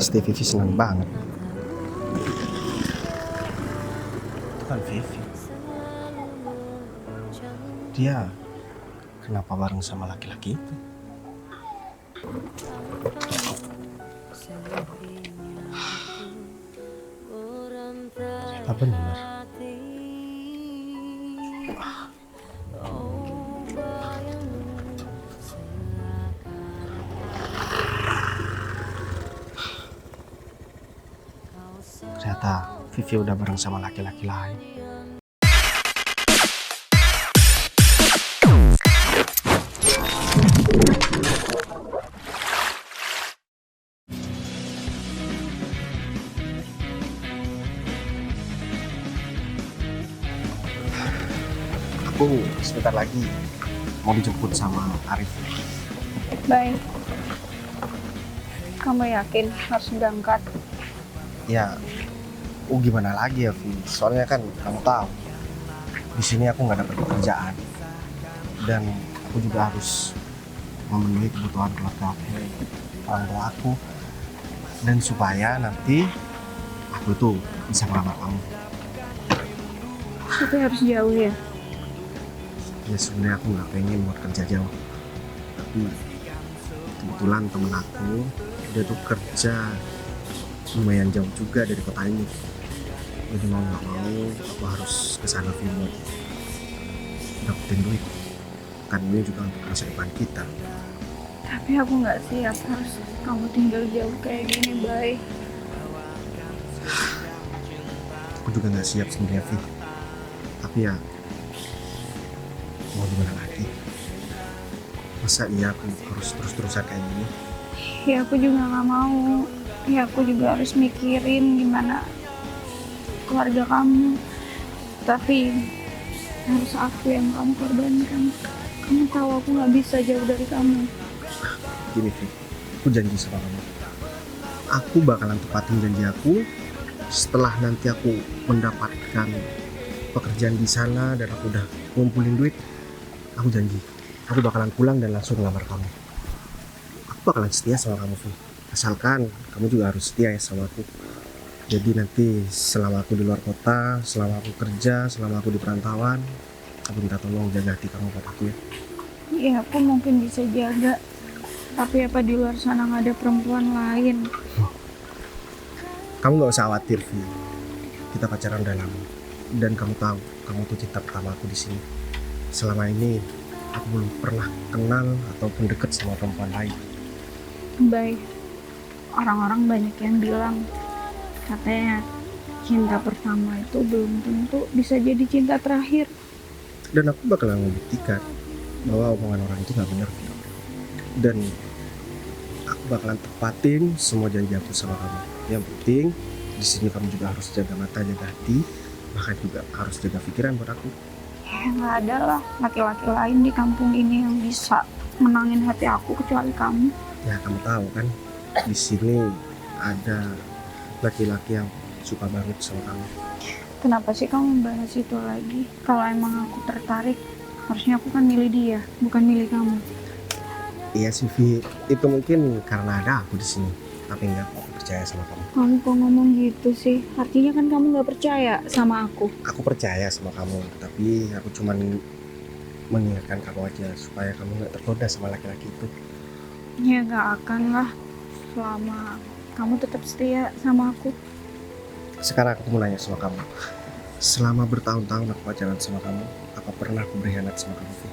Pasti Vivi senang banget. Itu kan Vivi. Dia kenapa bareng sama laki-laki itu? Ternyata benar. Ternyata Vivi udah bareng sama laki-laki lain. Aku sebentar lagi mau dijemput sama Arif. Baik. Kamu yakin harus berangkat? Ya, gimana lagi ya, Vi? Soalnya kan kamu tahu, di sini aku nggak dapat pekerjaan dan aku juga harus memenuhi kebutuhan keluarga aku, orang tua aku, dan supaya nanti aku tuh bisa melamar kamu. Tapi harus jauh ya? Ya sebenarnya aku nggak pengen buat kerja jauh, tapi kebetulan temen aku dia tuh kerja lumayan jauh juga dari kota ini. Jadi mau nggak mau aku harus kesana buat dapetin duit. Kan ini juga untuk masa depan kita. Tapi aku nggak siap harus kamu tinggal jauh kayak gini, Bay. Aku juga nggak siap sebenarnya, Vi. Tapi ya mau gimana lagi? Masa iya aku harus terus-terusan kayak gini? Ya aku juga nggak mau. Ya aku juga harus mikirin gimana keluarga kamu. Tapi harus aku yang kamu korbankan. Kamu tahu aku nggak bisa jauh dari kamu. Gini, Vi, aku janji sama kamu. Aku bakalan tepatin janji aku setelah nanti aku mendapatkan pekerjaan di sana dan aku udah ngumpulin duit. Aku janji, aku bakalan pulang dan langsung ngelamar kamu. Aku bakalan setia sama kamu, Vi. Asalkan kamu juga harus setia ya sama aku. Jadi nanti selama aku di luar kota, selama aku kerja, selama aku di perantauan, aku minta tolong jaga hati kamu buat aku ya. Ya aku mungkin bisa jaga. Tapi apa di luar sana nggak ada perempuan lain? Kamu gak usah khawatir, Vi. Kita pacaran udah lama. Dan kamu tahu, kamu tuh cinta pertama aku di sini. Selama ini aku belum pernah kenal ataupun deket sama perempuan lain. Baik, orang-orang banyak yang bilang katanya cinta pertama itu belum tentu bisa jadi cinta terakhir. Dan aku bakalan membuktikan bahwa omongan orang itu gak benar, Vi. Dan aku bakalan tepatin semua janji aku sama kamu. Yang penting di sini kamu juga harus jaga mata, jaga hati, bahkan juga harus jaga pikiran buat aku. Ya nggak ada lah laki-laki lain di kampung ini yang bisa menangin hati aku kecuali kamu. Ya kamu tahu kan, di sini ada laki-laki yang suka banget sama kamu. Kenapa sih kamu bahas itu lagi? Kalau emang aku tertarik, harusnya aku kan milih dia, bukan milih kamu. Iya sih, Vi, itu mungkin karena ada aku di sini, tapi enggak, aku percaya sama kamu. Kamu kok ngomong gitu sih? Artinya kan kamu nggak percaya sama aku. Aku percaya sama kamu, tapi aku cuman mengingatkan kamu aja supaya kamu nggak tergoda sama laki-laki itu. Ya nggak akan lah, selama kamu tetap setia sama aku. Sekarang aku mau nanya sama kamu, selama bertahun-tahun aku pacaran sama kamu, apa pernah aku berkhianat sama kamu, Vi?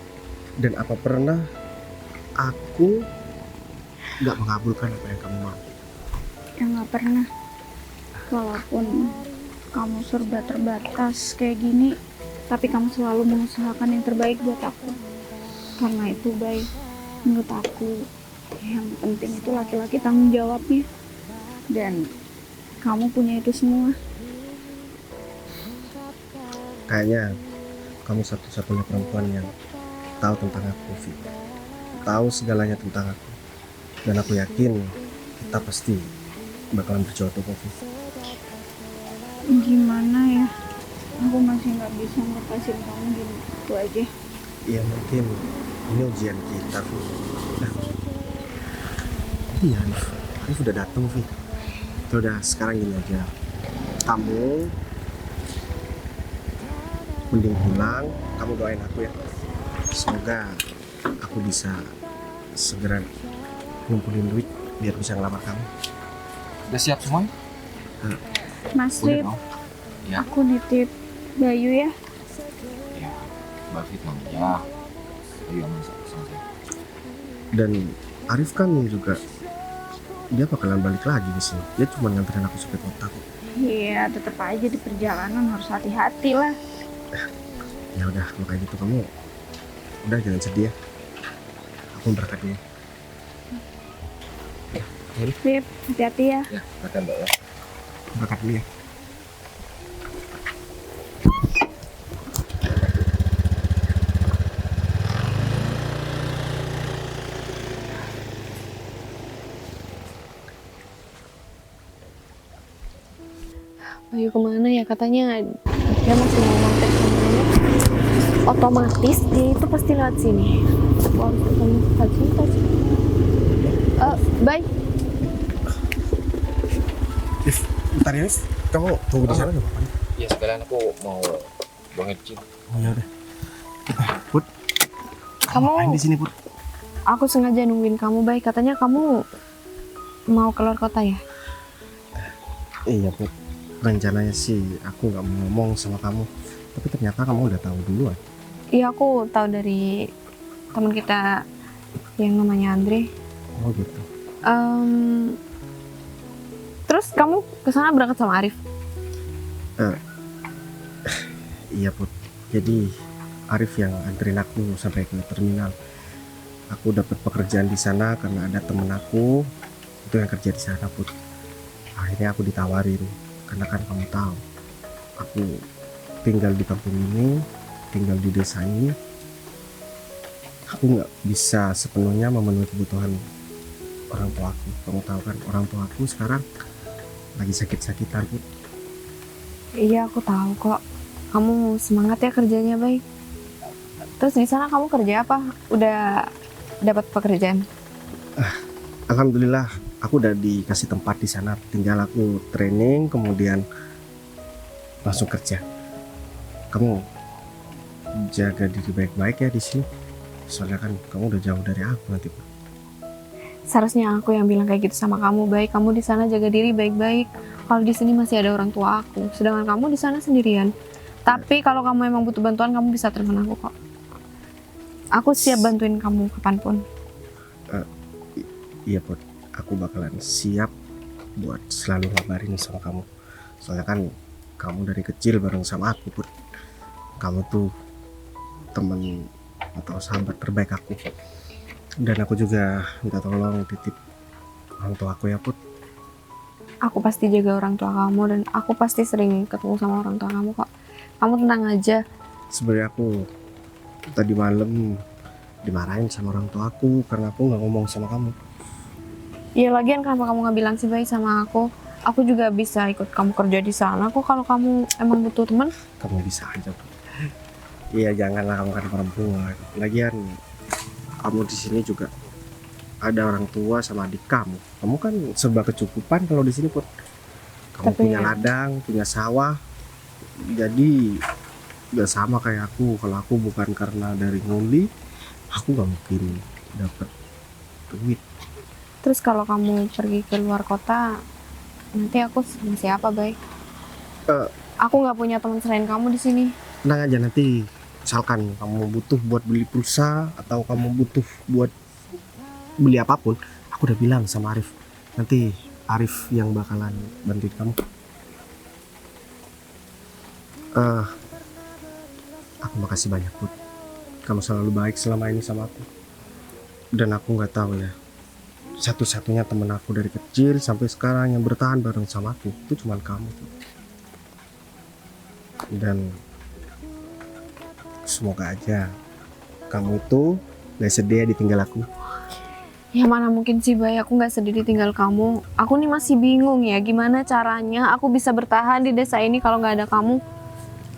Dan apa pernah aku nggak mengabulkan apa yang kamu mau? Ya nggak pernah. Walaupun kamu serba terbatas kayak gini, tapi kamu selalu mengusahakan yang terbaik buat aku. Karena itu baik, menurut aku yang penting itu laki-laki tanggung jawabnya. Dan kamu punya itu semua. Kayaknya kamu satu-satunya perempuan yang tahu tentang aku, Vi. Tahu segalanya tentang aku. Dan aku yakin kita pasti bakalan berjodoh, Vi. Gimana ya? Aku masih nggak bisa ngelepasin kamu gitu aja. Ya mungkin ini ujian kita, Vi. Nah, iya, Arif udah datang, Vi. Ya udah, sekarang gini aja. Kamu mending pulang, kamu doain aku ya. Semoga aku bisa segera ngumpulin duit biar bisa ngelamar kamu. Udah siap semua? Mas Udah Rip, dong. Ya, aku nitip Bayu ya. ya. Mbak Fitnah ya. Ayo aman selesai. Dan Arif kan juga dia bakalan balik lagi ke sini. Dia cuma nganterin aku sampai kota kok. Iya, tetap aja di perjalanan harus hati-hati lah. Ya udah, kalau kayak gitu kamu udah jangan sedih ya. Aku berangkat dulu. Rip, hati-hati ya. Ya, makan Mbak ya. Berangkat dulu ya. Bayu kemana ya? Katanya dia masih mau mampir ke mana. Otomatis dia itu pasti lewat sini. Aku harus ketemu tas. Bay, If, bentar ya, If. Kamu tunggu di sana gak apa-apa nih? Ya sekalian aku mau buang air kecil. Oh ya udah. Put, Kamu- ngapain di sini, Put? aku sengaja nungguin kamu, Bay. Katanya kamu mau keluar kota ya? Iya, Put. Rencananya sih aku nggak mau ngomong sama kamu, tapi ternyata kamu udah tahu duluan. Iya, aku tahu dari teman kita yang namanya Andre. Oh gitu. Terus kamu kesana berangkat sama Arif? Iya, Put. Jadi Arif yang anterin aku sampai ke terminal. Aku dapat pekerjaan di sana karena ada temen aku itu yang kerja di sana, Put. Akhirnya aku ditawarin karena kan kamu tahu aku tinggal di kampung ini, tinggal di desa ini. Aku nggak bisa sepenuhnya memenuhi kebutuhan orang tua aku. Kamu tahu kan orang tua aku sekarang lagi sakit-sakitan, Put. Iya, aku tahu kok. Kamu semangat ya kerjanya, Bay. Terus di sana kamu kerja apa? Udah dapat pekerjaan? Alhamdulillah, aku udah dikasih tempat di sana. Tinggal aku training, kemudian langsung kerja. Kamu jaga diri baik-baik ya di sini. Soalnya kan kamu udah jauh dari aku nanti. Seharusnya aku yang bilang kayak gitu sama kamu, Bay. Kamu di sana jaga diri baik-baik. Kalau di sini masih ada orang tua aku, sedangkan kamu di sana sendirian. Tapi kalau kamu emang butuh bantuan, kamu bisa telepon aku kok. Aku siap bantuin kamu kapanpun. Iya, Put. Aku bakalan siap buat selalu ngabarin sama kamu. Soalnya kan kamu dari kecil bareng sama aku, Put. Kamu tuh teman atau sahabat terbaik aku. Dan aku juga minta tolong titip orang tua aku ya, Put. Aku pasti jaga orang tua kamu dan aku pasti sering ketemu sama orang tua kamu kok. Kamu tenang aja. Sebenarnya aku tadi malam dimarahin sama orang tua aku karena aku nggak ngomong sama kamu. Ya lagian kenapa kamu nggak bilang sih, Bay, sama aku? Aku juga bisa ikut kamu kerja di sana kok kalau kamu emang butuh teman. Kamu bisa aja, Put. Iya, janganlah, kamu kan perempuan. Lagian kamu di sini juga ada orang tua sama adik kamu. Kamu kan serba kecukupan kalau di sini, Put. Kamu Tapi punya ya- ladang, punya sawah. Jadi nggak sama kayak aku. Kalau aku bukan karena dari nguli, aku nggak mungkin dapat duit. Terus kalau kamu pergi ke luar kota, nanti aku sama siapa, Bay? Eh. Aku nggak punya teman selain kamu di sini. Tenang aja, nanti misalkan kamu butuh buat beli pulsa atau kamu butuh buat beli apapun, aku udah bilang sama Arif. Nanti Arif yang bakalan bantuin kamu. Aku makasih banyak, Put. Kamu selalu baik selama ini sama aku. Dan aku nggak tahu ya, satu-satunya temen aku dari kecil sampai sekarang yang bertahan bareng sama aku itu cuma kamu, Put. Dan semoga aja kamu itu gak sedih ya ditinggal aku. Ya mana mungkin sih, Bay, aku nggak sedih ditinggal kamu. Aku nih masih bingung ya, gimana caranya aku bisa bertahan di desa ini kalau nggak ada kamu.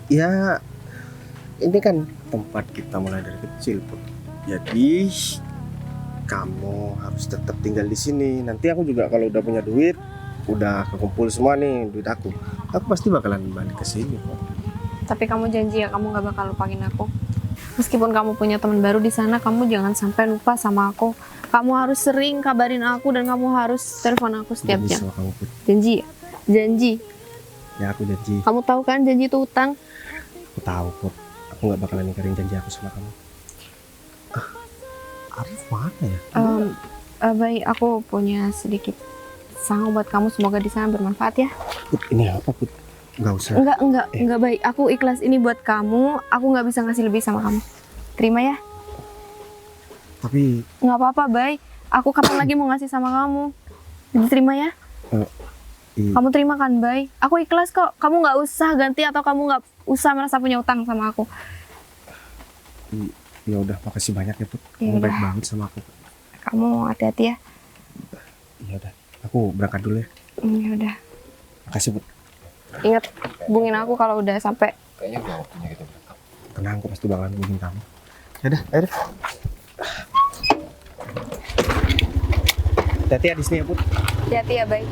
Ya, ini kan tempat kita mulai dari kecil, Put. Jadi kamu harus tetap tinggal di sini. Nanti aku juga kalau udah punya duit, udah kekumpul semua nih duit aku pasti bakalan balik ke sini kok. Tapi kamu janji ya kamu gak bakal lupain aku. Meskipun kamu punya teman baru di sana, kamu jangan sampai lupa sama aku. Kamu harus sering kabarin aku dan kamu harus telepon aku setiap Janji jam. sama kamu, Put. Janji ya? Janji. Ya aku janji. Kamu tahu kan janji itu utang. Aku tahu Put. Aku nggak bakalan ingkarin janji aku sama kamu. Arif mana ya? Baik, aku punya sedikit sang buat kamu. Semoga di sana bermanfaat ya. Put, ini apa Put? Nggak usah. Enggak baik. Aku ikhlas ini buat kamu. Aku nggak bisa ngasih lebih sama kamu. Terima ya. Tapi Nggak apa-apa, baik. Aku kapan lagi mau ngasih sama kamu? Diterima ya. iya. Kamu terima kan, Bay? Aku ikhlas kok. Kamu nggak usah ganti atau kamu nggak usah merasa punya utang sama aku. Ya udah, makasih banyak ya Put. Ya Kamu baik udah. banget sama aku. Kamu hati-hati ya. Ya udah, aku berangkat dulu ya. Ya udah. Makasih Put. Ingat hubungin aku kalau udah sampai. Kayaknya udah waktunya kita berangkat. Tenang, aku pasti bakalan hubungin kamu. Ya udah, ayo deh. Hati-hati ya di sini ya Put. Hati-hati ya, Bay.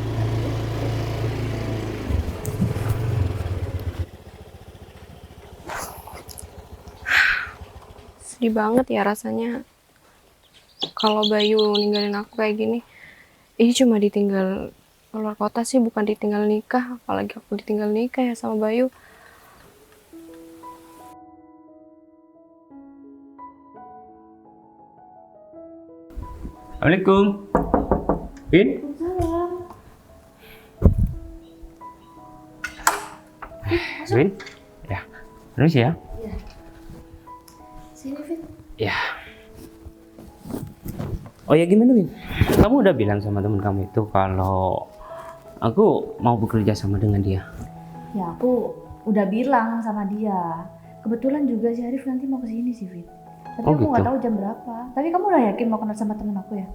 Sedih banget ya rasanya kalau Bayu ninggalin aku kayak gini. Ini cuma ditinggal keluar kota sih, bukan ditinggal nikah. Apalagi aku ditinggal nikah ya sama Bayu. Assalamualaikum. Vin? Vin? Ya. Terus ya? Sini, Fit. Ya. Oh ya gimana Vin? Kamu udah bilang sama teman kamu itu kalau aku mau bekerja sama dengan dia. Ya aku udah bilang sama dia. Kebetulan juga si Arif nanti mau kesini sih Fit. Tapi Oh, aku nggak gitu. tahu jam berapa. Tapi kamu udah yakin mau kenal sama temen aku ya?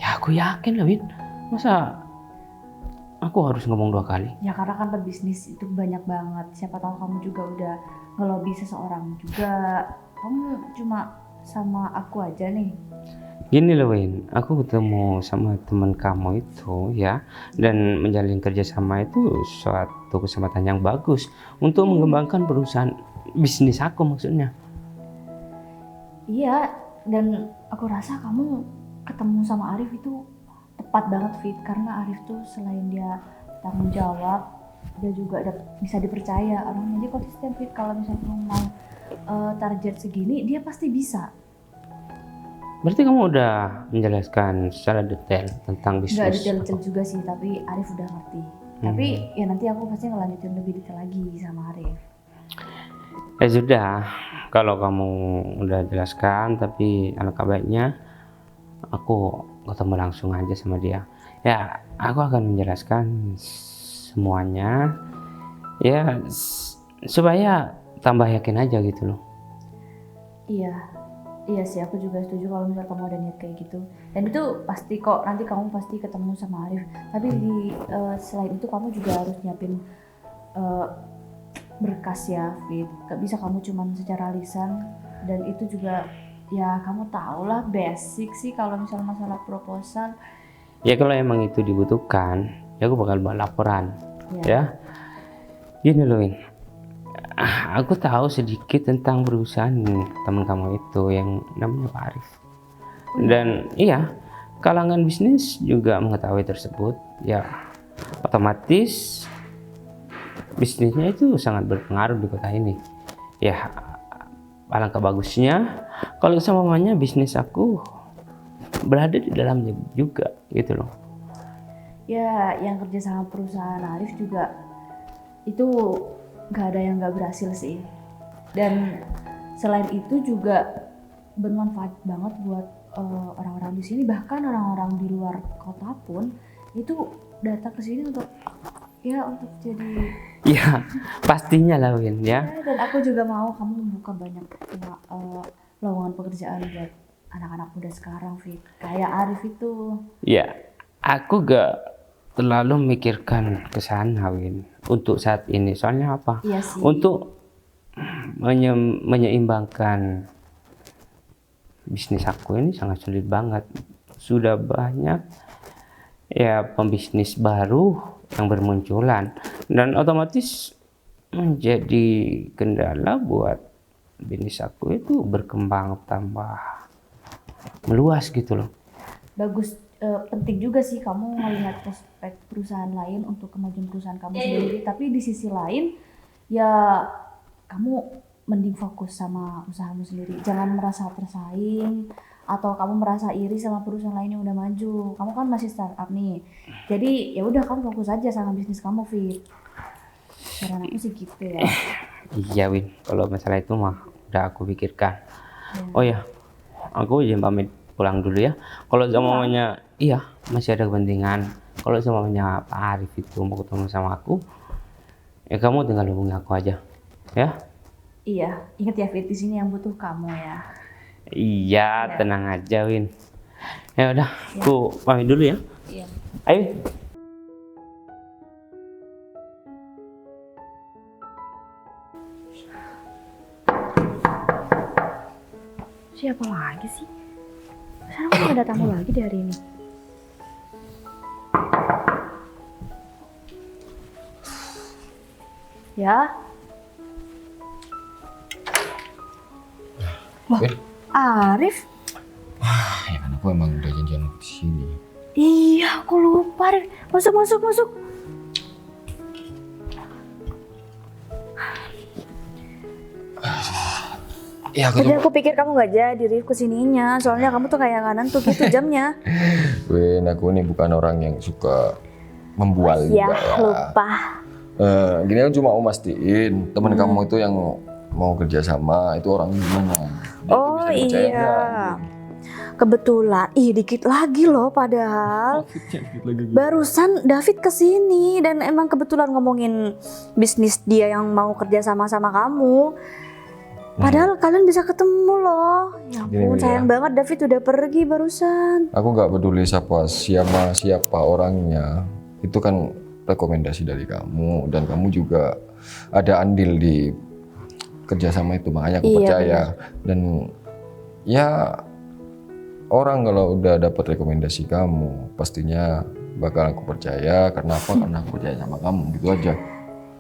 Ya aku yakin lah Vin. Masa aku harus ngomong 2 kali? Ya karena kan pebisnis itu banyak banget. Siapa tahu kamu juga udah ngelobi seseorang juga. Kamu cuma sama aku aja nih. Gini loh Win, aku ketemu sama teman kamu itu ya, dan menjalin kerjasama itu suatu kesempatan yang bagus untuk mengembangkan perusahaan bisnis aku maksudnya. Iya, dan aku rasa kamu ketemu sama Arif itu tepat banget Fit. Karena Arif tuh selain dia tanggung jawab, dia juga bisa dipercaya. Orangnya dia konsisten Fit. Kalau misalnya kamu mau target segini, dia pasti bisa. Berarti kamu udah menjelaskan secara detail tentang bisnis. Nggak detail-detail juga sih, tapi Arif udah ngerti. Tapi ya nanti aku pasti ngelanjutin lebih detail lagi sama Arif. Ya sudah, kalau kamu udah jelaskan, tapi alangkah baiknya aku ketemu langsung aja sama dia. Ya, aku akan menjelaskan semuanya. Ya, supaya tambah yakin aja gitu loh. Iya sih, aku juga setuju kalau misalnya kamu ada niat kayak gitu. Dan itu pasti kok, nanti kamu pasti ketemu sama Arif. Tapi selain itu kamu juga harus nyiapin berkas ya, Fit. Gak bisa kamu cuman secara lisan. Dan itu juga, ya kamu tau lah basic sih kalau misalnya masalah proposal. Ya kalau emang itu dibutuhkan, ya aku bakal buat laporan. Ya, gini loh Win. Aku tahu sedikit tentang perusahaan teman kamu itu yang namanya Pak Arif. Dan iya, kalangan bisnis juga mengetahui tersebut. Ya, otomatis bisnisnya itu sangat berpengaruh di kota ini. Ya, alangkah bagusnya kalau semuanya bisnis aku berada di dalamnya juga gitu loh. Ya, yang kerja sama perusahaan Arif juga itu gak ada yang gak berhasil sih. Dan selain itu juga bermanfaat banget buat orang-orang di sini, bahkan orang-orang di luar kota pun itu datang ke sini untuk jadi Ya, pastinya lah Win ya. dan aku juga mau kamu membuka banyak lowongan pekerjaan buat anak-anak muda sekarang, Fit. Kayak Arif itu. Ya, aku gak terlalu memikirkan ke sana Win untuk saat ini. Soalnya apa? Iya sih. Untuk menyeimbangkan bisnis aku ini sangat sulit banget. Sudah banyak ya pembisnis baru yang bermunculan dan otomatis menjadi kendala buat bisnis aku itu berkembang tambah meluas gitu loh. Bagus, penting juga sih kamu melihat prospek perusahaan lain untuk kemajuan perusahaan kamu sendiri. Tapi di sisi lain, ya kamu mending fokus sama usahamu sendiri. Jangan merasa tersaing atau kamu merasa iri sama perusahaan lain yang udah maju. Kamu kan masih startup nih. Jadi ya udah kamu fokus aja sama bisnis kamu, Fit. Saran aku sih gitu ya. Iya Win, kalau masalah itu mah udah aku pikirkan. Oh ya, aku izin pamit pulang dulu ya. Kalau semuanya iya masih ada kepentingan. Kalau semuanya Pak Arif itu mau ketemu sama aku, ya kamu tinggal hubungi aku aja, ya. Iya, ingat ya Fit, di sini yang butuh kamu ya. Iya, tenang aja Win. Ya udah, aku pamit dulu ya. Iya. Ayo. Siapa lagi sih? Sekarang kok ada tamu lagi di hari ini? Ya, Loh, Arif? Ya kan aku emang udah janjian di sini. Iya, aku lupa. Arif. Masuk. Ya Tadi aku pikir kamu gak jadi, Rif, kesininya. Soalnya kamu tuh kayak gak nentu gitu jamnya. Win, aku ini bukan orang yang suka membual Ya, juga ya. lupa. Gini aku cuma mau mastiin teman kamu itu yang mau kerja sama itu orang gimana. Dia itu Oh bisa dipercaya iya. nggak? Kebetulan, dikit lagi loh padahal. Lagi. Barusan David kesini dan emang kebetulan ngomongin bisnis dia yang mau kerja sama kamu. Padahal kalian bisa ketemu loh. Ya Gini, ampun, Mia. sayang banget David udah pergi barusan. Aku nggak peduli siapa orangnya. Itu kan rekomendasi dari kamu dan kamu juga ada andil di kerjasama itu, makanya aku Iya, percaya. Dan ya orang kalau udah dapat rekomendasi kamu pastinya bakal aku percaya. Karena apa? Karena aku percaya sama kamu, gitu aja.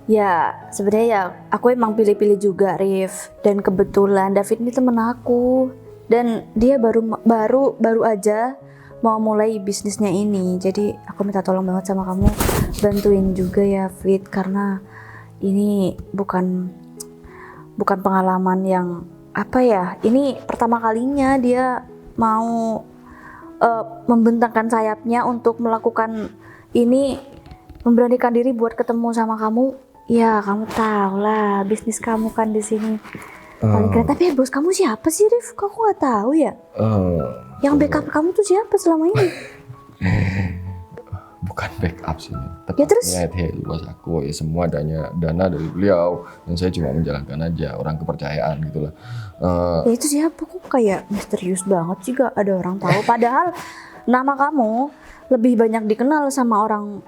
Ya, sebenarnya ya aku emang pilih-pilih juga, Rif. Dan kebetulan David ini temen aku. Dan dia baru aja mau mulai bisnisnya ini. Jadi aku minta tolong banget sama kamu bantuin juga ya, Fit, karena ini bukan pengalaman yang apa ya. Ini pertama kalinya dia mau membentangkan sayapnya untuk melakukan ini, memberanikan diri buat ketemu sama kamu. Ya, kamu tahu lah bisnis kamu kan di sini paling keren. Tapi bos kamu siapa sih, Rif? Kok aku nggak tahu ya? Yang backup kamu tuh siapa selama ini? Bukan backup sih, Ya, terus? bos aku ya semua dana dari beliau dan saya cuma menjalankan aja, orang kepercayaan gitulah. Ya itu siapa? Kok kayak misterius banget sih, gak ada orang tahu. Padahal nama kamu lebih banyak dikenal sama orang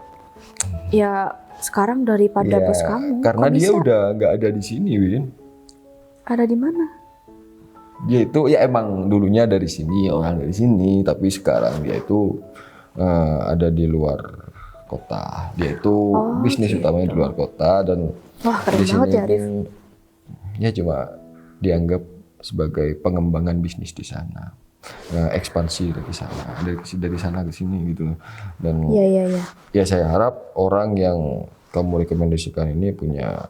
ya sekarang daripada Ya, bos kamu. karena Kok dia bisa? udah nggak ada di sini, Win. Ada di mana? Dia itu ya emang dulunya dari sini, orang dari sini, tapi sekarang dia itu ada di luar kota. Dia itu bisnis utamanya di luar kota dan Wah, keren di banget sini ya, Rif. ya cuma dianggap sebagai pengembangan bisnis di sana. Ekspansi dari sana, dari sana ke sini gitu loh. Dan Iya. ya saya harap orang yang kamu rekomendasikan ini punya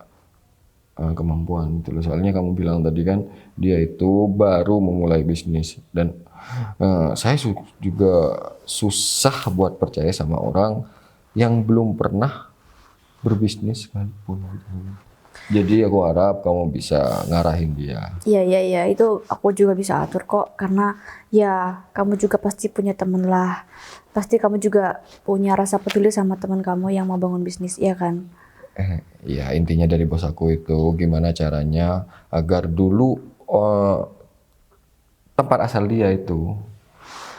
kemampuan gitu loh. Soalnya kamu bilang tadi kan dia itu baru memulai bisnis dan saya juga susah buat percaya sama orang yang belum pernah berbisnis sekalipun gitu. Jadi aku harap kamu bisa ngarahin dia. Iya, itu aku juga bisa atur kok, karena ya kamu juga pasti punya temen lah. Pasti kamu juga punya rasa peduli sama teman kamu yang mau bangun bisnis, iya kan? Ya intinya dari bos aku itu gimana caranya agar dulu tempat asal dia itu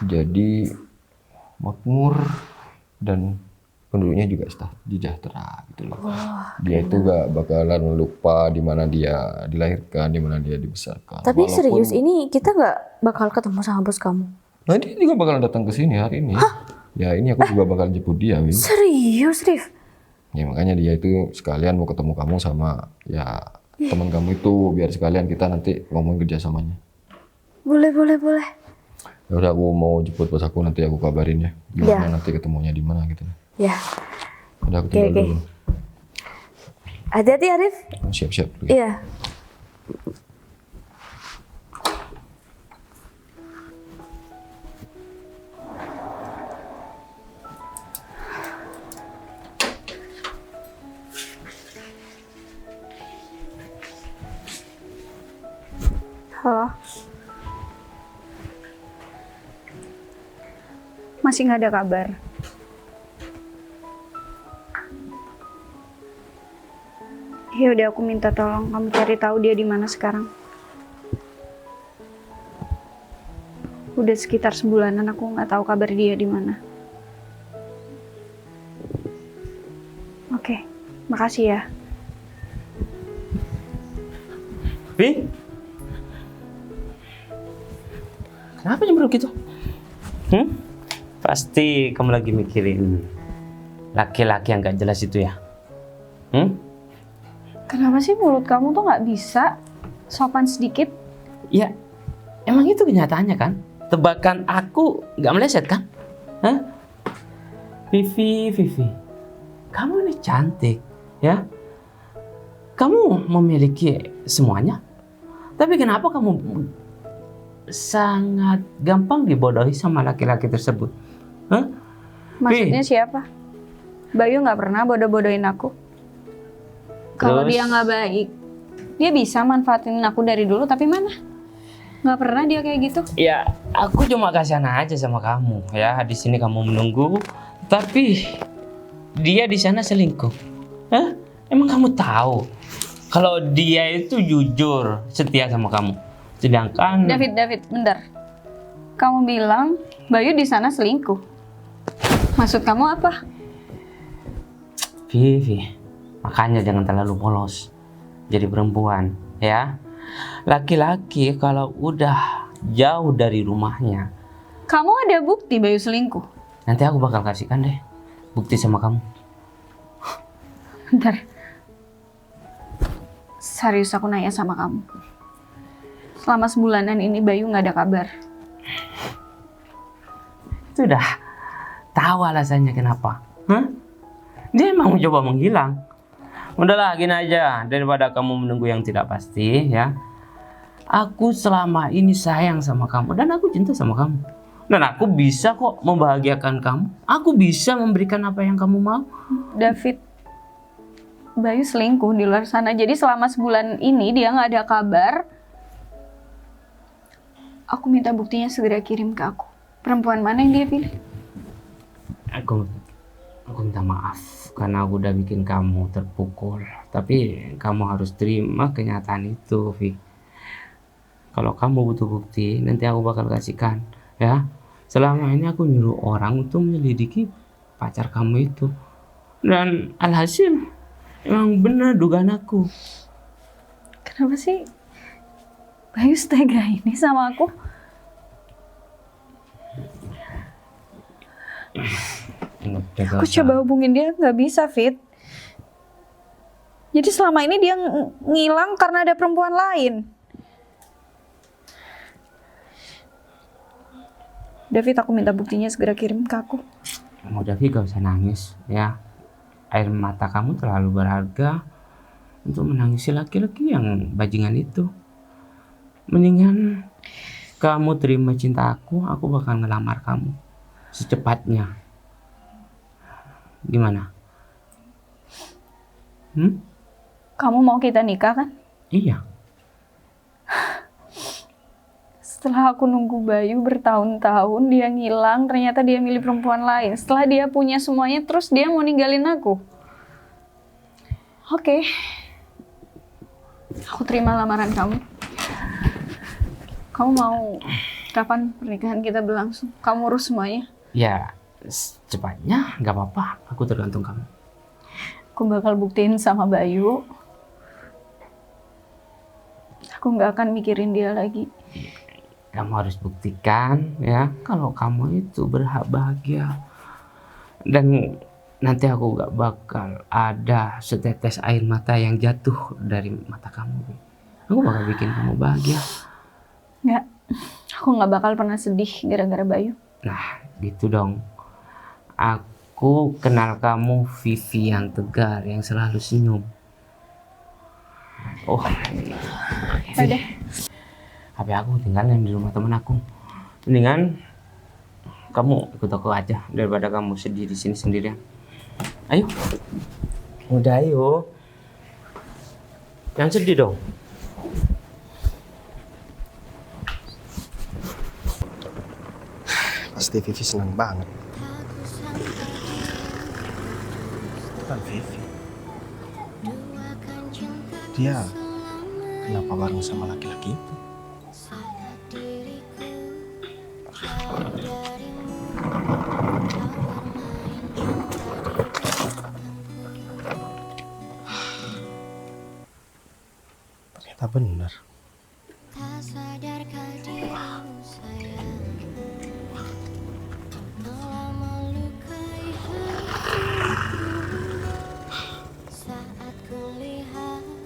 jadi makmur dan penduduknya juga sejahtera gitu loh. Dia itu gak bakalan lupa di mana dia dilahirkan, di mana dia dibesarkan. Tapi Walaupun- serius, ini kita nggak bakal ketemu sama bos kamu? Nah dia juga bakalan datang ke sini hari ini. Ya ini aku juga bakal jemput dia, Win. Serius, Rif? Ya makanya dia itu sekalian mau ketemu kamu sama ya teman kamu itu, biar sekalian kita nanti ngomong kerjasamanya. Boleh, boleh, boleh. Ya udah, aku mau jemput bos aku, nanti aku kabarin ya gimana nanti ketemunya di mana gitu. Ya. Udah, aku Oke, tinggal oke. dulu. Hati-hati Arif. Siap-siap. Iya. Halo. Masih nggak ada kabar. Ya udah, aku minta tolong kamu cari tahu dia di mana sekarang. Udah sekitar sebulanan aku nggak tahu kabar dia di mana. Oke, makasih ya. Vi? Kenapa nyemberut gitu? Pasti kamu lagi mikirin laki-laki yang gak jelas itu ya? Kenapa sih mulut kamu tuh nggak bisa sopan sedikit? Ya, emang itu kenyataannya kan? Tebakan aku gak meleset kan? Hah? Vivi, kamu ini cantik ya? Kamu memiliki semuanya, tapi kenapa kamu sangat gampang dibodohi sama laki-laki tersebut? Hah? Maksudnya siapa? Bayu nggak pernah bodoh-bodohin aku. Kalau Terus? dia nggak baik, dia bisa manfaatin aku dari dulu, tapi mana? Nggak pernah dia kayak gitu. Ya, aku cuma kasihan aja sama kamu ya. Di sini kamu menunggu, tapi dia di sana selingkuh. Hah? Emang kamu tahu kalau dia itu jujur setia sama kamu? Sedangkan David, bentar. Kamu bilang Bayu di sana selingkuh. Maksud kamu apa? Vivi, makanya jangan terlalu polos jadi perempuan ya. Laki-laki kalau udah jauh dari rumahnya, Kamu ada bukti Bayu selingkuh? nanti aku bakal kasihkan deh bukti sama kamu. Bentar. Serius aku nanya sama kamu. Selama sebulanan ini Bayu nggak ada kabar. Itu udah tahu alasannya kenapa. Hah? Dia emang mencoba menghilang. Udahlah, gini aja, daripada kamu menunggu yang tidak pasti ya. Aku selama ini sayang sama kamu dan aku cinta sama kamu. Dan aku bisa kok membahagiakan kamu. Aku bisa memberikan apa yang kamu mau. David, Bayu selingkuh di luar sana. Jadi selama sebulan ini dia nggak ada kabar. Aku minta buktinya segera kirim ke aku. Perempuan mana yang dia pilih? Aku minta maaf karena aku udah bikin kamu terpukul. Tapi kamu harus terima kenyataan itu, Vi. Kalau kamu butuh bukti, nanti aku bakal kasihkan, ya. Selama ini aku nyuruh orang untuk menyelidiki pacar kamu itu. Dan alhasil emang benar dugaan aku. Kenapa sih Bayu setega ini sama aku? Aku coba hubungin dia, nggak bisa, Fit. Jadi selama ini dia ngilang karena ada perempuan lain. David, aku minta buktinya segera kirim ke aku. Mau Davi gak usah nangis ya. Air mata kamu terlalu berharga untuk menangisi laki-laki yang bajingan itu. Mendingan kamu terima cinta aku bakal ngelamar kamu secepatnya. Gimana? Kamu mau kita nikah kan? Iya. Setelah aku nunggu Bayu bertahun-tahun, dia ngilang, ternyata dia milih perempuan lain. Setelah dia punya semuanya, terus dia mau ninggalin aku. Oke. Aku terima lamaran kamu. Kamu mau kapan pernikahan kita berlangsung? Kamu urus semuanya. Ya, secepatnya nggak apa-apa. Aku tergantung kamu. Aku bakal buktiin sama Bayu. Aku nggak akan mikirin dia lagi. Kamu harus buktikan ya kalau kamu itu berhak bahagia. Dan nanti aku gak bakal ada setetes air mata yang jatuh dari mata kamu. Aku bakal bikin kamu bahagia. Nggak, aku nggak bakal pernah sedih gara-gara Bayu. Nah, gitu dong. Aku kenal kamu Vivi yang tegar, yang selalu senyum. Oh, Udah. HP aku tinggalin di rumah temen aku. Mendingan kamu ikut aku aja daripada kamu sedih di sini sendirian. Ayo. Udah ayo. Jangan sedih dong. Pasti Vivi senang banget. Bukan Vivi. Dia kenapa bareng sama laki-laki itu? Ternyata benar.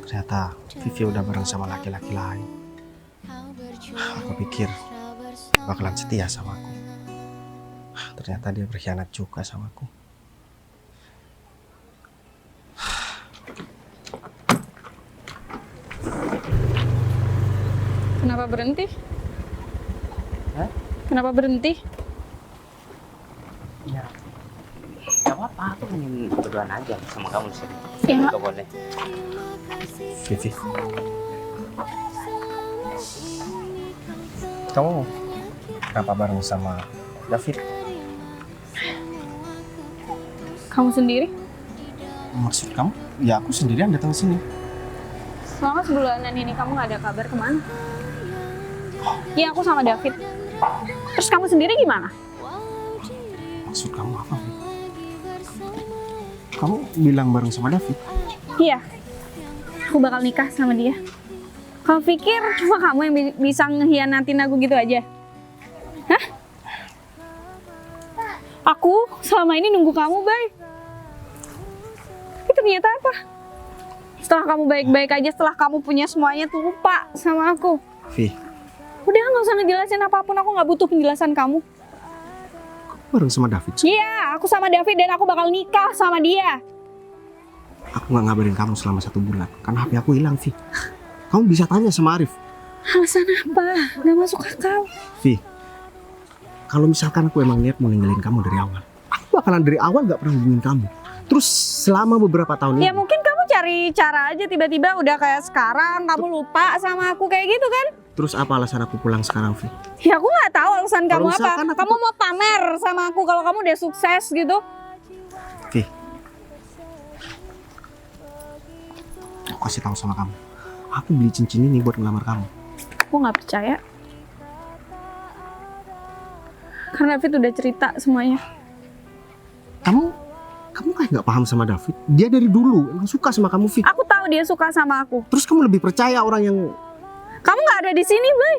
Ternyata Vivi udah bareng sama laki-laki lain. Aku pikir bakalan setia sama aku. Ternyata dia berkhianat juga sama aku. Kenapa berhenti? Hah? Kenapa berhenti? Ya. Gak apa-apa, aku ingin berduaan aja sama kamu di sini. Ya. Gak boleh. Vivi, kamu kenapa bareng sama David? Kamu sendiri? Maksud kamu? Ya aku sendirian datang sini. Selama sebulanan ini kamu nggak ada kabar kemana? Iya, aku sama David. Terus kamu sendiri gimana? Maksud kamu apa, Vi? Kamu bilang bareng sama David? Iya, aku bakal nikah sama dia. Kau pikir cuma kamu yang bisa ngehianatin aku gitu aja? Hah? Aku selama ini nunggu kamu, Bay. Tapi ternyata apa? Setelah kamu baik-baik aja, setelah kamu punya semuanya tuh lupa sama aku. Vi, Udah, nggak usah ngejelasin apapun, aku nggak butuh penjelasan kamu. bareng sama David? Iya, aku sama David dan aku bakal nikah sama dia. Aku nggak ngabarin kamu selama 1 bulan karena HP aku hilang, Vi. Kamu bisa tanya sama Arif. Alasan apa? Nggak masuk akal. Vi, kalau misalkan aku emang niat mau ninggalin kamu dari awal, aku bakalan dari awal nggak pernah hubungin kamu. Terus selama beberapa tahun ini, Ya mungkin kamu cari cara aja tiba-tiba udah kayak sekarang kamu lupa sama aku kayak gitu kan? terus apa alasan aku pulang sekarang, Vi? Ya aku nggak tahu alasan Kalau kamu apa. misalkan aku- Kamu mau pamer sama aku kalau kamu udah sukses gitu? Vi, aku kasih tahu sama kamu. Aku beli cincin ini buat ngelamar kamu. Aku nggak percaya. Karena David udah cerita semuanya. Kamu kayak nggak paham sama David. Dia dari dulu emang suka sama kamu, Vi. Aku tahu dia suka sama aku. Terus kamu lebih percaya orang yang Kamu nggak ada di sini, Bay.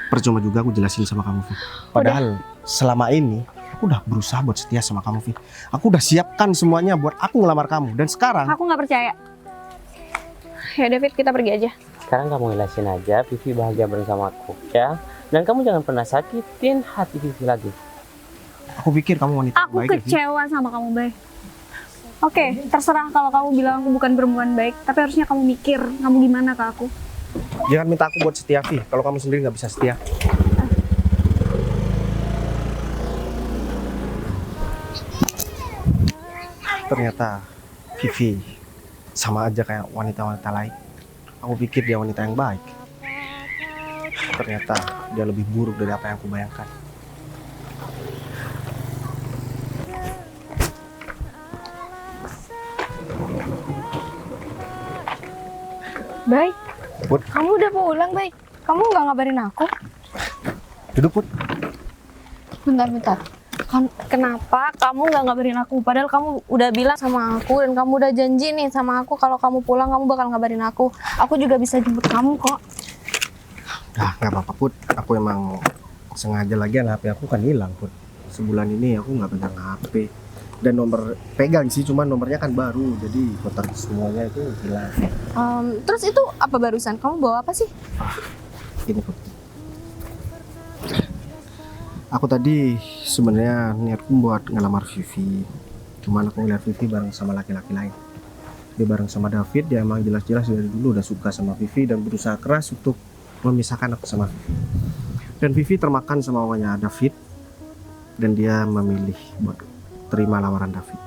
percuma juga aku jelasin sama kamu, Vi. Padahal selama ini aku udah berusaha buat setia sama kamu, Vi. Aku udah siapkan semuanya buat aku ngelamar kamu. Dan sekarang Aku nggak percaya. Ya David, kita pergi aja. Sekarang kamu jelasin aja, Vivi bahagia bersama aku, ya. Dan kamu jangan pernah sakitin hati Vivi lagi. aku pikir kamu wanita Aku baik, ya, Vi. kecewa sama kamu, Bay. Oke, terserah kalau kamu bilang aku bukan perempuan baik, tapi harusnya kamu mikir kamu gimana ke aku. Jangan minta aku buat setia, Vi. Kalau kamu sendiri nggak bisa setia. Ternyata Vivi sama aja kayak wanita-wanita lain. Aku pikir dia wanita yang baik. Ternyata dia lebih buruk dari apa yang aku bayangkan. Baik, Put, kamu udah pulang, Baik. Kamu nggak ngabarin aku? duduk, Put. Bentar. Kenapa kamu nggak ngabarin aku? Padahal kamu udah bilang sama aku dan kamu udah janji nih sama aku kalau kamu pulang kamu bakal ngabarin aku. Aku juga bisa jemput kamu kok. Nah, nggak apa-apa, Put. Aku emang sengaja lagi HP aku kan hilang, Put. sebulan ini aku nggak pegang HP. Dan nomor pegang sih, cuman nomornya kan baru, jadi kontak semuanya itu hilang. Terus itu apa barusan? Kamu bawa apa sih? Ini Put. Aku tadi sebenarnya niatku buat ngelamar Vivi, cuman aku ngeliat Vivi bareng sama laki-laki lain. Dia bareng sama David, dia emang jelas-jelas dari dulu udah suka sama Vivi dan berusaha keras untuk memisahkan aku sama Vivi. Dan Vivi termakan sama maunya David, dan dia memilih buat terima lamaran David.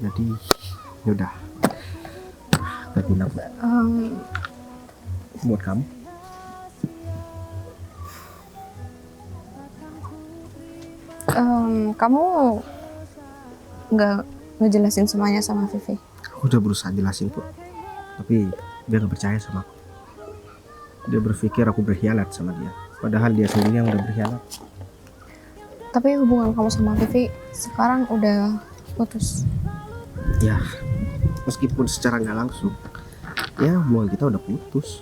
Jadi yaudah, gak guna Put. Buat kamu. Kamu nggak ngejelasin semuanya sama Vivi? Aku udah berusaha jelasin Put, tapi dia gak percaya sama aku. Dia berpikir aku berkhianat sama dia, padahal dia sendiri yang udah berkhianat. Tapi hubungan kamu sama Vivi sekarang udah putus. Ya, meskipun secara nggak langsung, ya hubungan kita udah putus.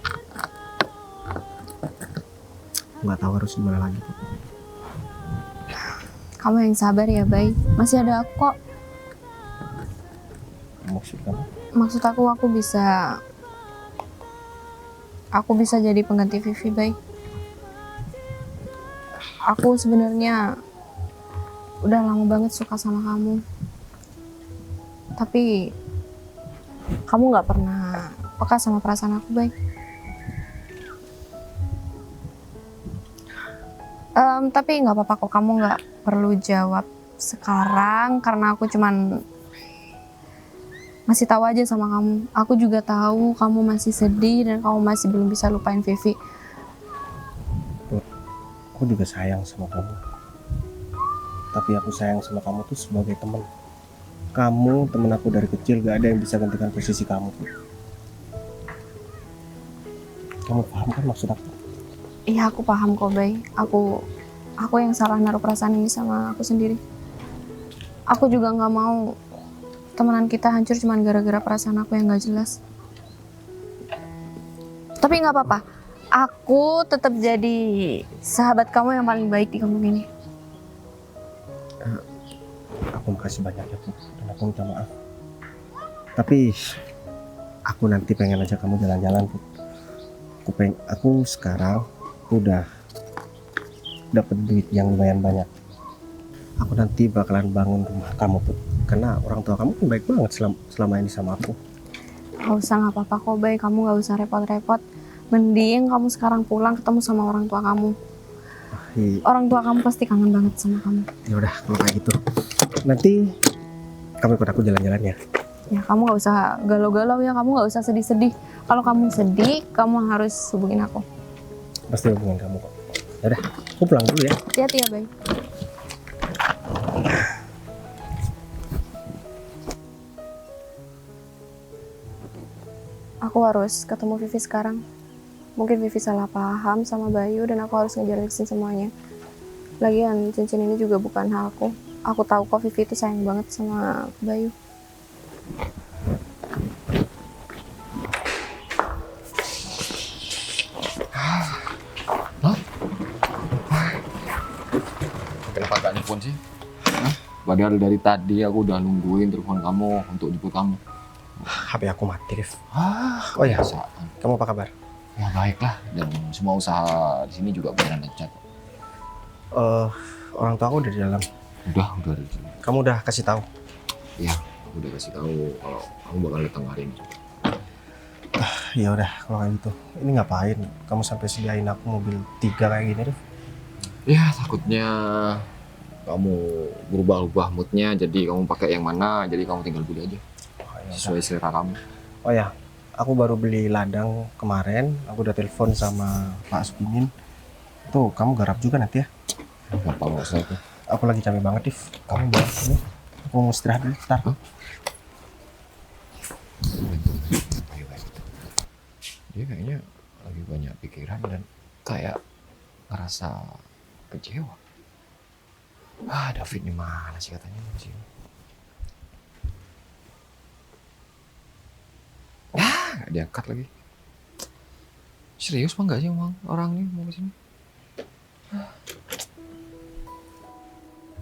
Nggak tahu harus gimana lagi Put. Kamu yang sabar ya, Bay. Masih ada aku kok. Maksud kamu? Maksud aku bisa jadi pengganti Vivi, Bay. Aku sebenarnya udah lama banget suka sama kamu. Tapi kamu nggak pernah peka sama perasaan aku, Bay. Tapi nggak apa-apa kok, kamu nggak perlu jawab sekarang karena aku cuman masih tahu aja sama kamu. Aku juga tahu kamu masih sedih dan kamu masih belum bisa lupain Vivi. Aku juga sayang sama kamu. Tapi aku sayang sama kamu tuh sebagai teman. Kamu temen aku dari kecil, gak ada yang bisa gantikan posisi kamu Put. Kamu paham kan maksud aku? Iya, aku paham kok, Bay. Aku yang salah naruh perasaan ini sama aku sendiri. Aku juga nggak mau temenan kita hancur cuman gara-gara perasaan aku yang nggak jelas. Tapi nggak apa-apa. Aku tetap jadi sahabat kamu yang paling baik di kampung ini. Aku makasih banyak ya Put, dan aku minta maaf. Tapi aku nanti pengen ajak kamu jalan-jalan Put. Aku sekarang udah dapat duit yang lumayan banyak. Aku nanti bakalan bangun rumah kamu Put, karena orang tua kamu kan baik banget selama ini sama aku. Gak usah, nggak apa-apa kok, Bay. Kamu nggak usah repot-repot. Mending kamu sekarang pulang ketemu sama orang tua kamu. Orang tua kamu pasti kangen banget sama kamu. Ya udah kalau kayak gitu, nanti kamu ikut aku jalan-jalan ya. Ya, kamu nggak usah galau-galau ya. Kamu nggak usah sedih-sedih. Kalau kamu sedih, kamu harus hubungin aku. Pasti hubungin kamu kok. Ya udah, aku pulang dulu ya. Hati-hati ya, Bay. Aku harus ketemu Vivi sekarang. Mungkin Vivi salah paham sama Bayu dan aku harus ngejelasin semuanya. Lagian cincin ini juga bukan hakku. Aku tahu kok Vivi itu sayang banget sama Bayu. Kenapa gak nelfon sih? Hah? Padahal dari tadi aku udah nungguin telepon kamu untuk jemput kamu. HP aku mati, Rif. Oh ya, kamu apa kabar? Ya baiklah, dan semua usaha di sini juga beneran lancar. Orang tua aku udah di dalam. Udah di sini. Kamu udah kasih tahu? Iya, aku udah kasih tahu kalau kamu bakal datang hari ini. Ya udah, kalau kayak gitu. Ini ngapain? Kamu sampai sediain aku mobil 3 kayak gini, Rif? Ya takutnya kamu berubah-ubah moodnya, jadi kamu pakai yang mana, jadi kamu tinggal beli aja sesuai selera kamu. Oh ya, aku baru beli ladang kemarin. Aku udah telepon sama Pak Supimin. Tuh, kamu garap juga nanti ya. Gampang, nggak usah itu. Aku lagi capek banget, Rif. Kamu bawa ini. Aku mau istirahat dulu, bentar. Dia kayaknya lagi banyak pikiran dan kayak ngerasa kecewa. David di mana sih katanya di sini? Nggak diangkat lagi. Serius apa enggak sih emang orang ini mau kesini?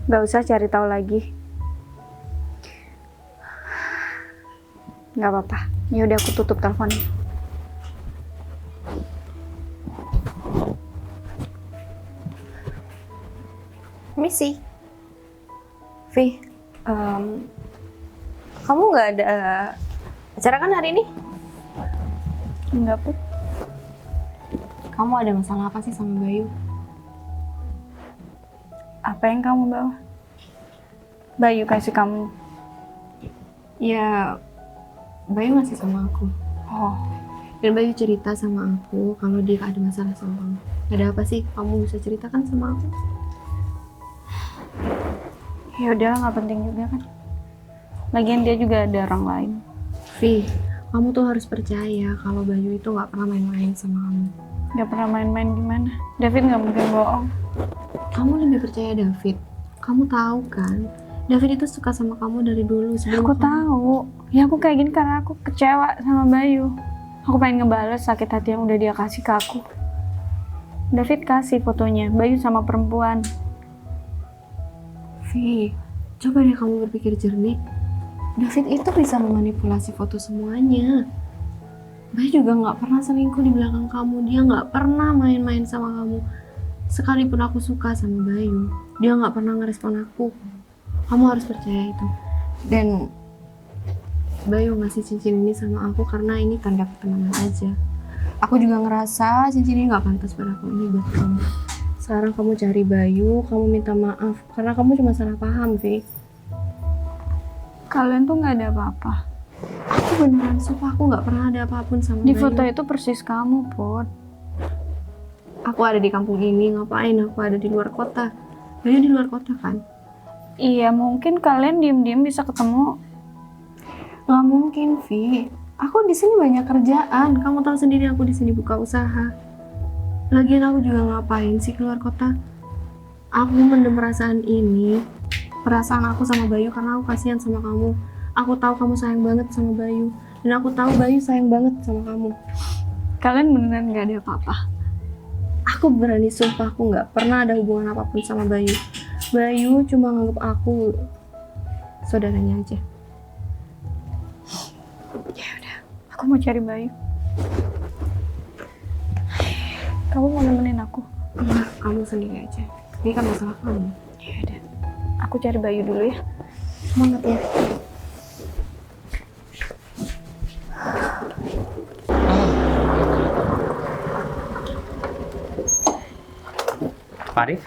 Gak usah cari tahu lagi. Gak apa-apa. Ya udah aku tutup teleponnya. Misi. Vi, kamu nggak ada acara kan hari ini? Enggak, Put. Kamu ada masalah apa sih sama Bayu? Apa yang kamu bawa? Bayu kasih kamu. Ya, Bayu masih sama aku. Oh, Dan Bayu cerita sama aku kalau dia ada masalah sama kamu. Ada apa sih? Kamu bisa ceritakan sama aku? ya udah nggak penting juga kan. Lagian dia juga ada orang lain. Vi, kamu tuh harus percaya kalau Bayu itu nggak pernah main-main sama kamu. Gak pernah main-main gimana? David nggak mungkin bohong. Kamu lebih percaya David. Kamu tahu kan, David itu suka sama kamu dari dulu sebelum Aku kamu- tahu. Ya aku kayak gini karena aku kecewa sama Bayu. Aku pengen ngebales sakit hati yang udah dia kasih ke aku. David kasih fotonya Bayu sama perempuan. Vi, coba deh kamu berpikir jernih. David itu bisa memanipulasi foto semuanya. Bayu juga nggak pernah selingkuh di belakang kamu. Dia nggak pernah main-main sama kamu. Sekalipun aku suka sama Bayu, dia nggak pernah ngerespon aku. Kamu harus percaya itu. Dan Bayu ngasih cincin ini sama aku karena ini tanda pertemanan aja. Aku juga ngerasa cincin ini nggak pantas pada aku, ini buat kamu. Sekarang kamu cari Bayu, kamu minta maaf karena kamu cuma salah paham, Vi. Kalian tuh nggak ada apa-apa. Aku beneran sumpah aku nggak pernah ada apapun sama Di Bayu. foto itu persis kamu, Put. Aku ada di kampung ini, ngapain? Aku ada di luar kota. Bayu di luar kota kan? Iya, mungkin kalian diem-diem bisa ketemu. Nggak mungkin, Vi. Aku di sini banyak kerjaan. Kamu tahu sendiri aku di sini buka usaha. Lagian aku juga ngapain sih keluar kota? Aku mendem perasaan ini, perasaan aku sama Bayu karena aku kasihan sama kamu. Aku tahu kamu sayang banget sama Bayu, dan aku tahu Bayu sayang banget sama kamu. Kalian beneran nggak ada apa-apa. Aku berani sumpah aku nggak pernah ada hubungan apapun sama Bayu. Bayu cuma nganggap aku saudaranya aja. Aku mau cari Bayu. Kamu mau nemenin aku? Enggak, kamu sendiri aja. Ini kan masalah kamu. Ya udah. Aku cari Bayu dulu ya. Semangat ya. Pak Arif,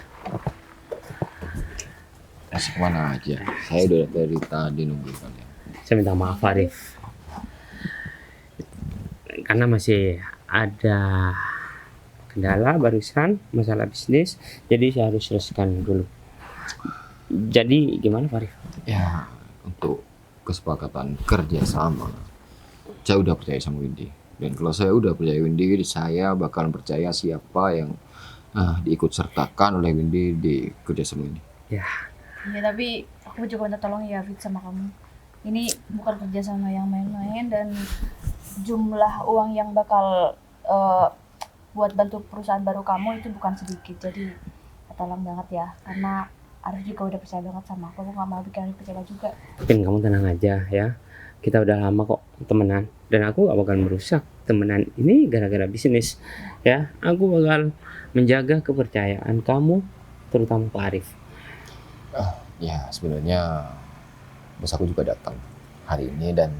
Masih kemana aja? Saya udah dari tadi nungguin kalian. saya minta maaf Pak Arif. Karena masih ada kendala barusan masalah bisnis, jadi saya harus selesaikan dulu. Jadi gimana Pak Arif? Ya, untuk kesepakatan kerjasama, saya udah percaya sama Windy. Dan kalau saya udah percaya Windy, saya bakalan percaya siapa yang diikut sertakan oleh Windy di kerjasama ini. Ya tapi aku juga minta tolong ya Fit sama kamu. Ini bukan kerja sama yang main-main dan jumlah uang yang bakal buat bantu perusahaan baru kamu itu bukan sedikit. Jadi tolong banget ya, karena Arif juga udah percaya banget sama aku gak mau bikin Arif kecewa juga. Pin, kamu tenang aja ya. Kita udah lama kok temenan dan aku gak bakal merusak temenan ini gara-gara bisnis ya. Aku bakal menjaga kepercayaan kamu, terutama Pak Arif. Ya, sebenarnya bos aku juga datang hari ini dan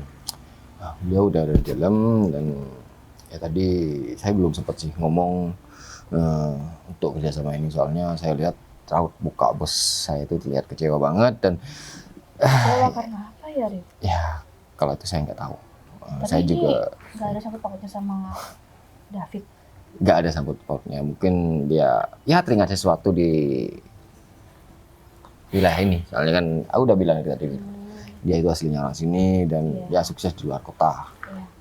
beliau udah ada di dalam. Dan ya tadi saya belum sempat sih ngomong untuk kerjasama ini, soalnya saya lihat raut muka bos saya itu terlihat kecewa banget. Dan Kecewa karena apa ya Arif? ya kalau itu saya nggak tahu. Tapi Saya juga gak ada sangkut pautnya sama David. nggak ada sangkut pautnya. Mungkin dia ya teringat sesuatu di wilayah ini. Soalnya kan aku udah bilang dari tadi, dia itu aslinya orang sini dan Iya. dia sukses di luar kota.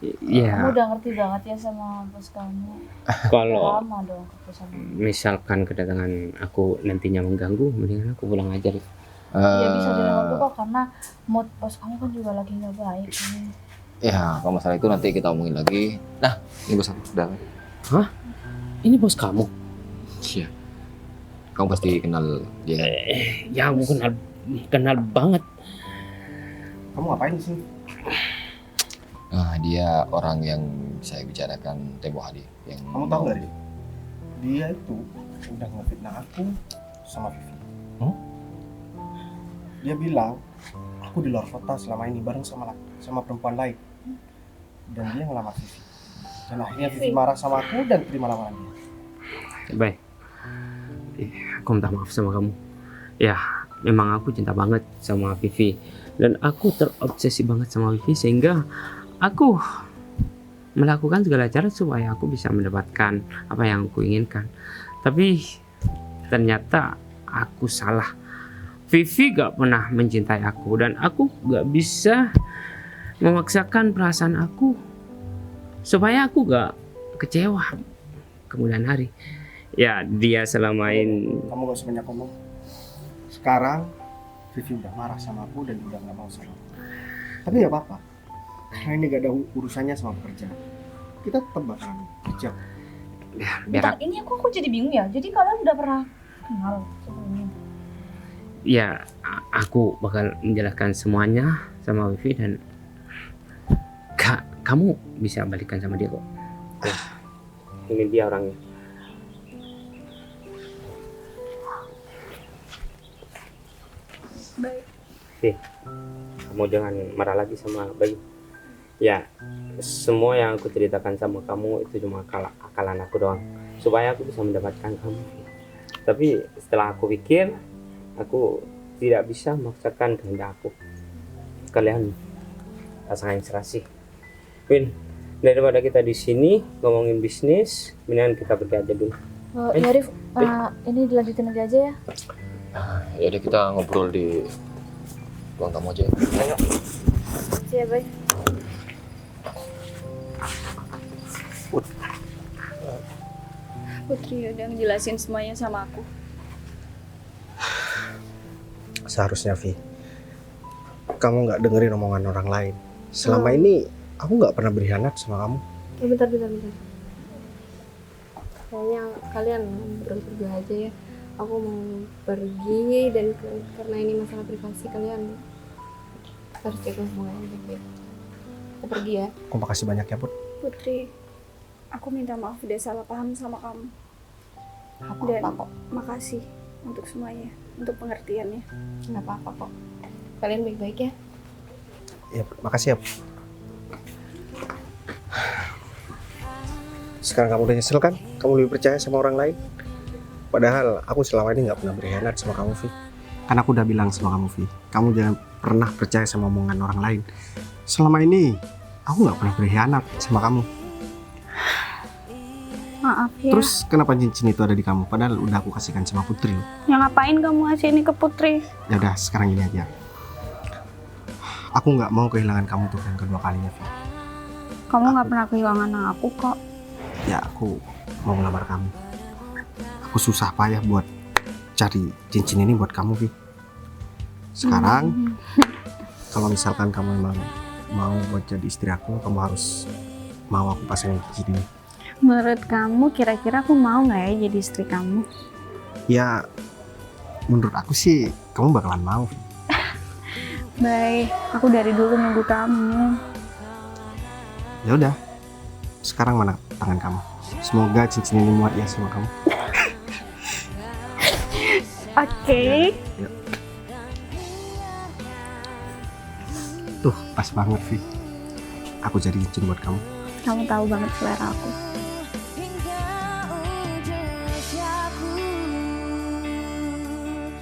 Kamu Ya, udah ngerti banget ya sama bos kamu. kalau Lama dong kerja sama. misalkan kedatangan aku nantinya mengganggu, mendingan aku pulang aja, Rif. Iya bisa dilakukan kok, karena mood bos kamu kan juga lagi nggak baik. Ya, kalau masalah itu nanti kita omongin lagi. Nah, ini bos aku udah. Ini bos kamu? Iya. Kamu pasti kenal dia kan? Ya aku kenal banget. Kamu ngapain sih? Nah, dia orang yang saya bicarakan tempo hari. Yang Kamu tahu nggak, Ri? Dia itu udah ngefitnah aku sama Vivi. Dia bilang aku di luar kota selama ini bareng sama perempuan lain, dan dia ngelamar Vivi. Dan akhirnya Vivi marah sama aku dan terima lamaran dia. Baik. Aku minta maaf sama kamu. Ya, memang aku cinta banget sama Vivi. Dan aku terobsesi banget sama Vivi sehingga aku melakukan segala cara supaya aku bisa mendapatkan apa yang aku inginkan. Tapi ternyata aku salah. Vivi gak pernah mencintai aku dan aku gak bisa memaksakan perasaan aku supaya aku gak kecewa kemudian hari. Ya, dia selama ini. Kamu gak usah banyak ngomong. Sekarang Vivi udah marah sama aku dan udah gak mau sama aku. Tapi gak apa-apa, karena ini gak ada urusannya sama pekerjaan. Kita tetap bakalan kerja. Ya, Bentar, biar ini aku jadi bingung ya. Jadi kalian udah pernah kenal sebelumnya? ya aku bakal menjelaskan semuanya sama Vivi dan kamu bisa balikan sama dia kok. Ini dia orangnya. Baik. Kamu jangan marah lagi sama Bayu. Ya, semua yang aku ceritakan sama kamu itu cuma akalan aku doang, supaya aku bisa mendapatkan kamu. Tapi setelah aku pikir, aku tidak bisa memaksakan kehendak aku. Kalian pasangan serasi. Win, daripada kita di sini ngomongin bisnis, mendingan kita pergi aja dulu. Ya Rif, ini dilanjutin lagi aja ya. Ya udah, kita ngobrol di ruang tamu aja. Ayo. Iya, baik. Putri udah ngejelasin semuanya sama aku. Seharusnya, Vi, kamu nggak dengerin omongan orang lain. Selama ini aku nggak pernah berkhianat sama kamu. Bentar. Kayaknya kalian ngobrol berdua aja ya. Aku mau pergi dan karena ini masalah privasi kalian harus jaga hubungan yang baik-baik. Aku pergi ya. Aku makasih banyak ya, Put. Putri, aku minta maaf udah salah paham sama kamu. Dan makasih untuk semuanya, untuk pengertiannya. Nggak apa-apa kok. Kalian baik-baik ya. Ya, makasih ya. Sekarang kamu udah nyesel kan? Kamu lebih percaya sama orang lain? Padahal aku selama ini nggak pernah berkhianat sama kamu, Vi. Kan aku udah bilang sama kamu, Vi, kamu jangan pernah percaya sama omongan orang lain. Selama ini aku nggak pernah berkhianat sama kamu. Maaf ya. Terus kenapa cincin itu ada di kamu? Padahal udah aku kasihkan sama Putri. Yang ngapain kamu ngasih ini ke Putri? Ya udah, sekarang gini aja. Aku nggak mau kehilangan kamu untuk yang kedua kalinya, Vi. Kamu nggak pernah kehilangan aku kok. Ya, aku mau melamar kamu. Aku susah payah buat cari cincin ini buat kamu, Vi. Sekarang kalau misalkan kamu memang mau buat jadi istri aku, kamu harus mau aku pasangin cincin ini. Menurut kamu kira-kira aku mau nggak ya jadi istri kamu? Ya, menurut aku sih kamu bakalan mau, Vi. Baik, aku dari dulu nunggu kamu. Ya udah, sekarang mana tangan kamu? Semoga cincin ini muat ya sama kamu. Oke. Tuh, pas banget, Vi. Aku jadi cincin buat kamu. Kamu tahu banget selera aku.